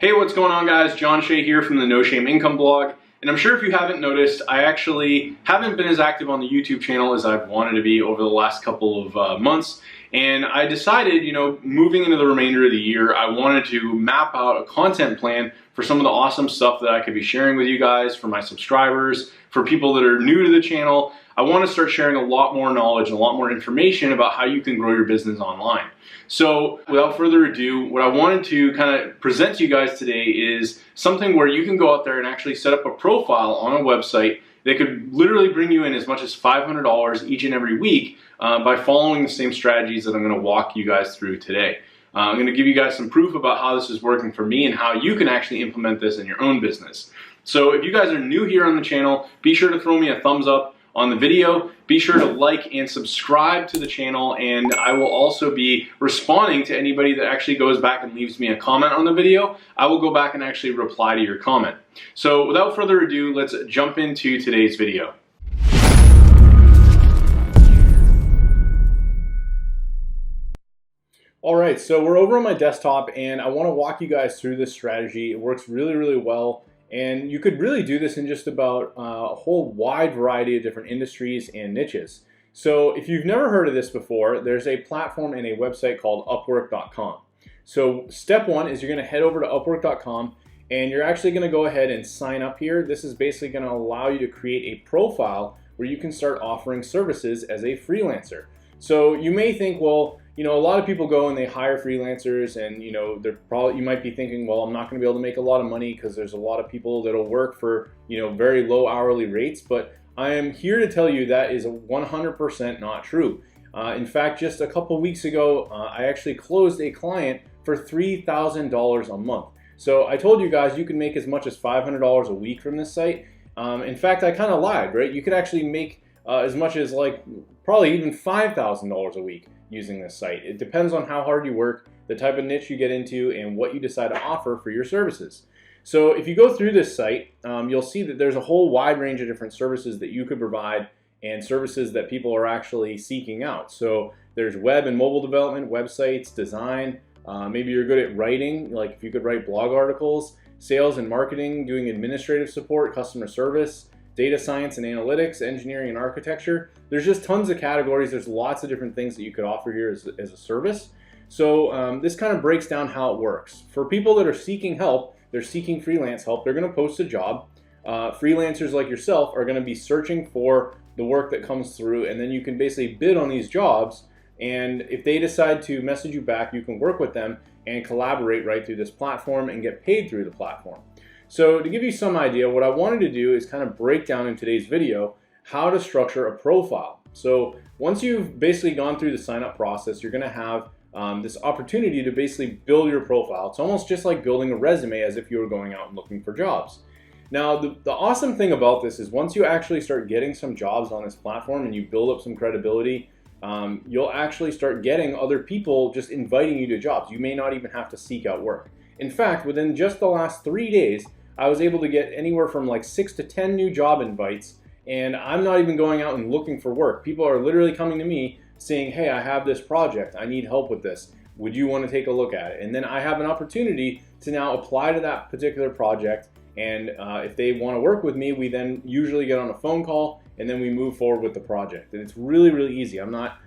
Hey, what's going on, guys? John Shea here from the No Shame Income blog. And I'm sure if you haven't noticed, I actually haven't been as active on the YouTube channel as I've wanted to be over the last couple of months. And I decided, moving into the remainder of the year, I wanted to map out a content plan for some of the awesome stuff that I could be sharing with you guys, for my subscribers, for people that are new to the channel. I want to start sharing a lot more knowledge and a lot more information about how you can grow your business online. So without further ado, what I wanted to kind of present to you guys today is something where you can go out there and actually set up a profile on a website that could literally bring you in as much as $500 each and every week by following the same strategies that I'm going to walk you guys through today. I'm going to give you guys some proof about how this is working for me and how you can actually implement this in your own business. So if you guys are new here on the channel, be sure to throw me a thumbs up on the video. Be sure to like and subscribe to the channel, and I will also be responding to anybody that actually goes back and leaves me a comment on the video. I will go back and actually reply to your comment. So without further ado, let's jump into today's video. Alright, so we're over on my desktop and I want to walk you guys through this strategy. It works really, really well. And you could really do this in just about a whole wide variety of different industries and niches. So if you've never heard of this before, there's a platform and a website called UpWork.com. So step one is you're going to head over to UpWork.com and you're actually going to go ahead and sign up here. This is basically going to allow you to create a profile where you can start offering services as a freelancer. So you may think, well, a lot of people go and they hire freelancers and, you might be thinking, well, I'm not going to be able to make a lot of money because there's a lot of people that'll work for, very low hourly rates. But I am here to tell you that is 100% not true. In fact, just a couple weeks ago, I actually closed a client for $3,000 a month. So I told you guys you can make as much as $500 a week from this site. In fact, I kind of lied, right? You could actually make as much as probably even $5,000 a week using this site. It depends on how hard you work, the type of niche you get into, and what you decide to offer for your services. So if you go through this site, you'll see that there's a whole wide range of different services that you could provide and services that people are actually seeking out. So there's web and mobile development, websites, design, maybe you're good at writing, like if you could write blog articles, sales and marketing, doing administrative support, customer service, data science and analytics, engineering and architecture. There's just tons of categories. There's lots of different things that you could offer here as a service. So this kind of breaks down how it works. For people that are seeking help, they're seeking freelance help, they're going to post a job. Freelancers like yourself are going to be searching for the work that comes through, and then you can basically bid on these jobs, and if they decide to message you back, you can work with them and collaborate right through this platform and get paid through the platform. So to give you some idea, what I wanted to do is kind of break down in today's video how to structure a profile. So once you've basically gone through the sign up process, you're going to have this opportunity to basically build your profile. It's almost just like building a resume as if you were going out and looking for jobs. Now the awesome thing about this is once you actually start getting some jobs on this platform and you build up some credibility, you'll actually start getting other people just inviting you to jobs. You may not even have to seek out work. In fact, within just the last 3 days, I was able to get anywhere from 6 to 10 new job invites, and I'm not even going out and looking for work. People are literally coming to me saying, hey, I have this project, I need help with this. Would you want to take a look at it? And then I have an opportunity to now apply to that particular project, and if they want to work with me, we then usually get on a phone call and then we move forward with the project. And it's really, really easy. I'm not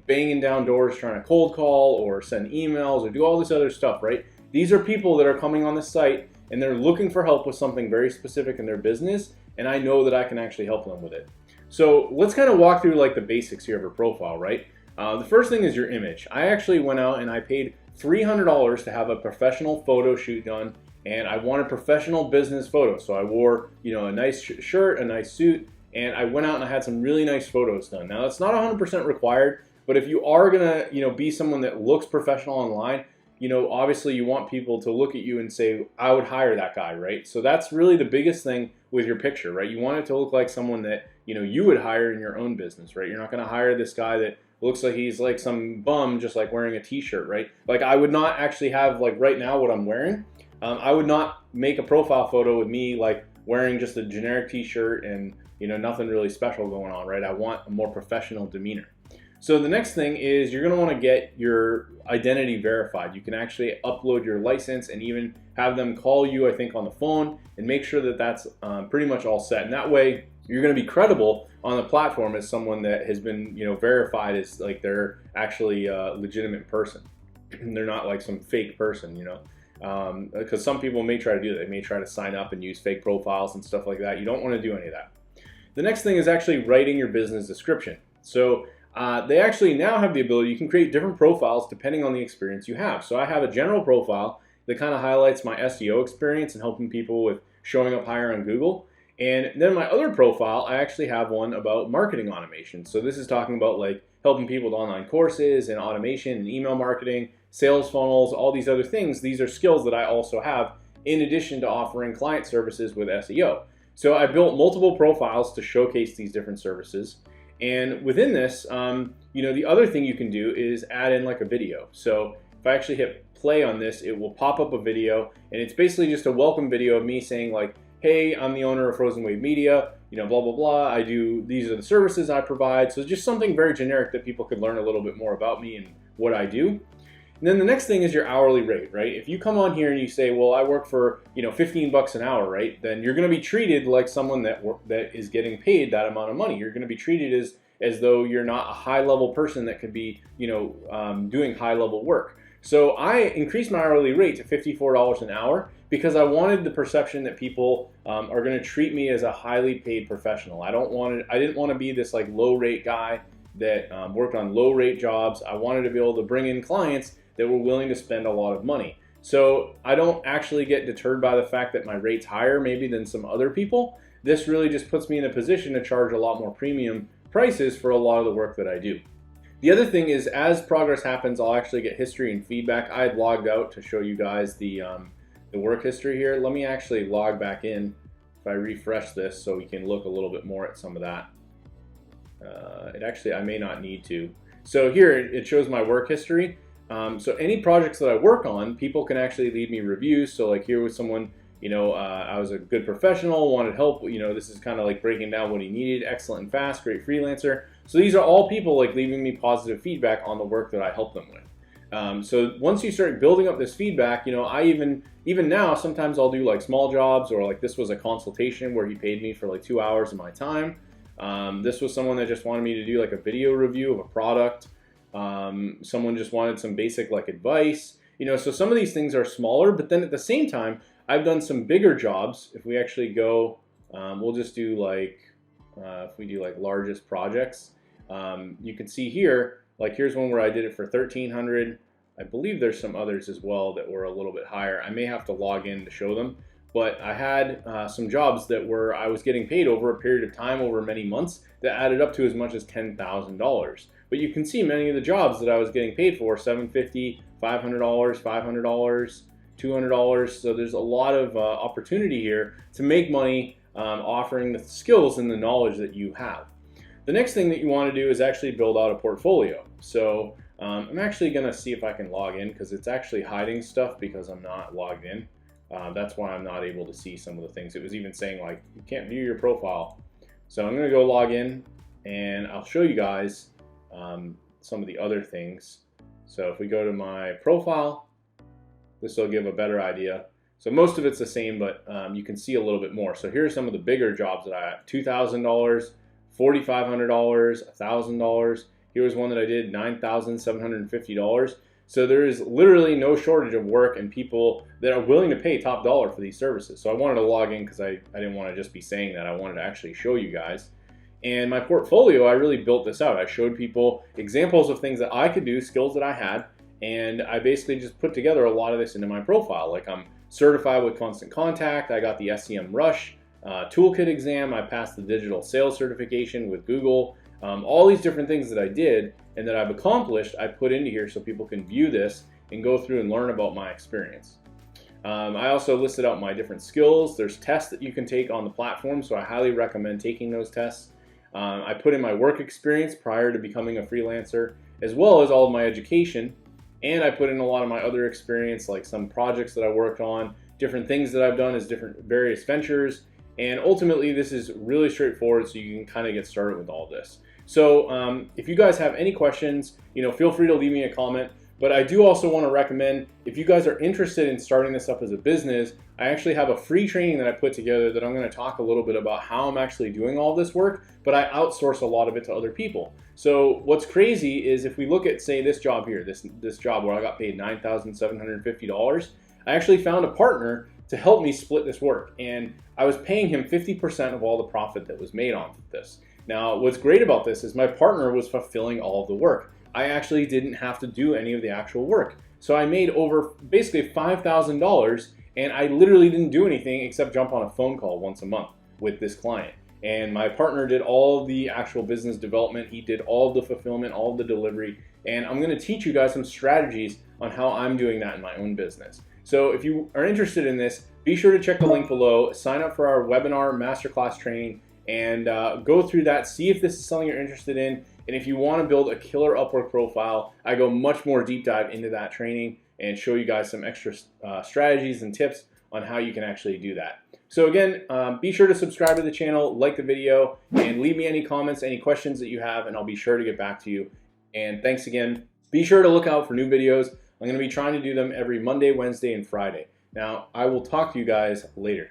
banging down doors trying to cold call or send emails or do all this other stuff, right? These are people that are coming on the site and they're looking for help with something very specific in their business, and I know that I can actually help them with it. So let's kind of walk through the basics here of a profile, right? The first thing is your image. I actually went out and I paid $300 to have a professional photo shoot done, and I wanted professional business photos. So I wore, a nice shirt, a nice suit, and I went out and I had some really nice photos done. Now that's not 100% required, but if you are gonna, be someone that looks professional online, obviously you want people to look at you and say, I would hire that guy, right? So that's really the biggest thing with your picture, right? You want it to look like someone that, you would hire in your own business, right? You're not going to hire this guy that looks like he's some bum just wearing a t-shirt, right? I would not actually have right now what I'm wearing. I would not make a profile photo with me wearing just a generic t-shirt and, nothing really special going on, right? I want a more professional demeanor. So the next thing is you're going to want to get your identity verified. You can actually upload your license and even have them call you, I think, on the phone and make sure that that's pretty much all set. And that way you're going to be credible on the platform as someone that has been, verified as like they're actually a legitimate person. They're not like some fake person, because some people may try to do that. They may try to sign up and use fake profiles and stuff like that. You don't want to do any of that. The next thing is actually writing your business description. So they actually now have the ability, you can create different profiles depending on the experience you have. So I have a general profile that kind of highlights my SEO experience and helping people with showing up higher on Google. And then my other profile, I actually have one about marketing automation. So this is talking about like helping people with online courses and automation and email marketing, sales funnels, all these other things. These are skills that I also have in addition to offering client services with SEO. So I built multiple profiles to showcase these different services. And within this, the other thing you can do is add in like a video. So if I actually hit play on this, it will pop up a video, and it's basically just a welcome video of me saying like, hey, I'm the owner of Frozen Wave Media, blah, blah, blah. These are the services I provide. So just something very generic that people could learn a little bit more about me and what I do. And then the next thing is your hourly rate, right? If you come on here and you say, well, I work for, 15 bucks an hour, right? Then you're going to be treated like someone that is getting paid that amount of money. You're going to be treated as though you're not a high level person that could be, doing high level work. So I increased my hourly rate to $54 an hour because I wanted the perception that people are going to treat me as a highly paid professional. I didn't want to be this like low rate guy that worked on low rate jobs. I wanted to be able to bring in clients that were willing to spend a lot of money. So I don't actually get deterred by the fact that my rate's higher maybe than some other people. This really just puts me in a position to charge a lot more premium prices for a lot of the work that I do. The other thing is, as progress happens, I'll actually get history and feedback. I had logged out to show you guys the work history here. Let me actually log back in if I refresh this so we can look a little bit more at some of that. I may not need to. So here it shows my work history. So any projects that I work on, people can actually leave me reviews. So like here was someone, I was a good professional, wanted help. This is kind of like breaking down what he needed. Excellent and fast, great freelancer. So these are all people like leaving me positive feedback on the work that I help them with. So once you start building up this feedback, I even now sometimes I'll do like small jobs, or like this was a consultation where he paid me for like 2 hours of my time. This was someone that just wanted me to do like a video review of a product. Someone just wanted some basic like advice. So some of these things are smaller, but then at the same time, I've done some bigger jobs. If we actually go, we'll just do like, if we do like largest projects, you can see here, like here's one where I did it for $1,300. I believe there's some others as well that were a little bit higher. I may have to log in to show them, but I had some jobs that I was getting paid over a period of time, over many months, that added up to as much as $10,000. But you can see many of the jobs that I was getting paid for, $750, $500, $500, $200. So there's a lot of opportunity here to make money offering the skills and the knowledge that you have. The next thing that you want to do is actually build out a portfolio. So I'm actually going to see if I can log in, because it's actually hiding stuff because I'm not logged in. That's why I'm not able to see some of the things. It was even saying like, you can't view your profile. So I'm going to go log in and I'll show you guys some of the other things. So if we go to my profile, this will give a better idea. So most of it's the same, but you can see a little bit more. So here are some of the bigger jobs that I have: $2,000, $4,500, $1,000. Here was one that I did, $9,750. So there is literally no shortage of work and people that are willing to pay top dollar for these services. So I wanted to log in because I didn't want to just be saying that. I wanted to actually show you guys. And my portfolio, I really built this out. I showed people examples of things that I could do, skills that I had, and I basically just put together a lot of this into my profile. Like, I'm certified with Constant Contact. I got the SEM Rush Toolkit exam. I passed the digital sales certification with Google. All these different things that I did and that I've accomplished, I put into here so people can view this and go through and learn about my experience. I also listed out my different skills. There's tests that you can take on the platform, so I highly recommend taking those tests. I put in my work experience prior to becoming a freelancer, as well as all of my education, and I put in a lot of my other experience, like some projects that I worked on, different things that I've done as different various ventures, and ultimately this is really straightforward, so you can kind of get started with all this. So if you guys have any questions, feel free to leave me a comment. But I do also want to recommend, if you guys are interested in starting this up as a business, I actually have a free training that I put together that I'm going to talk a little bit about how I'm actually doing all this work, but I outsource a lot of it to other people. So what's crazy is if we look at, say, this job here, this job where I got paid $9,750, I actually found a partner to help me split this work. And I was paying him 50% of all the profit that was made off of this. Now, what's great about this is my partner was fulfilling all of the work. I actually didn't have to do any of the actual work. So I made over basically $5,000, and I literally didn't do anything except jump on a phone call once a month with this client. And my partner did all the actual business development. He did all the fulfillment, all the delivery. And I'm going to teach you guys some strategies on how I'm doing that in my own business. So if you are interested in this, be sure to check the link below, sign up for our webinar masterclass training, and go through that, see if this is something you're interested in. And if you want to build a killer Upwork profile, I go much more deep dive into that training and show you guys some extra strategies and tips on how you can actually do that. So again, be sure to subscribe to the channel, like the video, and leave me any comments, any questions that you have, and I'll be sure to get back to you. And thanks again. Be sure to look out for new videos. I'm going to be trying to do them every Monday, Wednesday, and Friday. Now, I will talk to you guys later.